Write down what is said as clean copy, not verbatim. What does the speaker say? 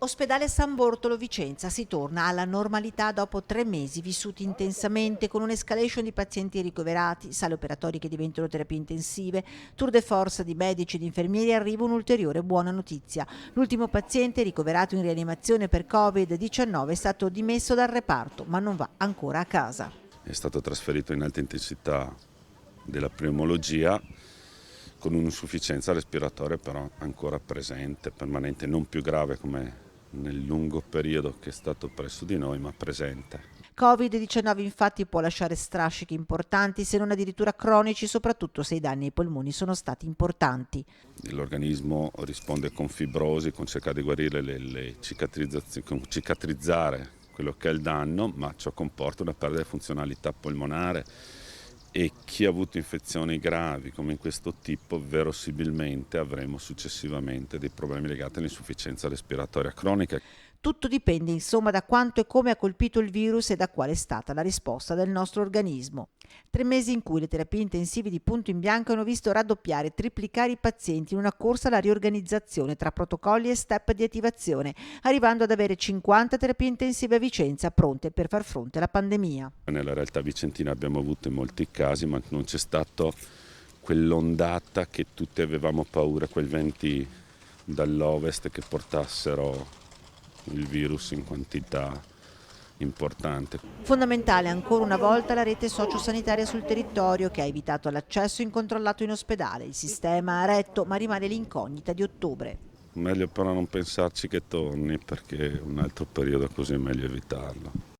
Ospedale San Bortolo Vicenza, si torna alla normalità dopo 3 mesi vissuti intensamente con un'escalation di pazienti ricoverati, sale operatorie che diventano terapie intensive, tour de force di medici ed infermieri. Arriva un'ulteriore buona notizia. L'ultimo paziente ricoverato in rianimazione per Covid-19 è stato dimesso dal reparto, ma non va ancora a casa. È stato trasferito in alta intensità della pneumologia con un'insufficienza respiratoria però ancora presente, permanente, non più grave come nel lungo periodo che è stato presso di noi, ma presente. Covid-19 infatti può lasciare strascichi importanti, se non addirittura cronici, soprattutto se i danni ai polmoni sono stati importanti. L'organismo risponde con fibrosi, con cercare di guarire le cicatrizzazioni, con cicatrizzare quello che è il danno, ma ciò comporta una perdita di funzionalità polmonare e chi ha avuto infezioni gravi come in questo tipo verosimilmente avremo successivamente dei problemi legati all'insufficienza respiratoria cronica. Tutto dipende insomma da quanto e come ha colpito il virus e da quale è stata la risposta del nostro organismo. 3 mesi in cui le terapie intensive di Punto in Bianco hanno visto raddoppiare e triplicare i pazienti in una corsa alla riorganizzazione tra protocolli e step di attivazione, arrivando ad avere 50 terapie intensive a Vicenza pronte per far fronte alla pandemia. Nella realtà vicentina abbiamo avuto in molti casi, ma non c'è stato quell'ondata che tutti avevamo paura, quei venti dall'ovest che portassero il virus in quantità importante. Fondamentale ancora una volta la rete sociosanitaria sul territorio che ha evitato l'accesso incontrollato in ospedale. Il sistema ha retto, ma rimane l'incognita di ottobre. Meglio però non pensarci che torni, perché un altro periodo così è meglio evitarlo.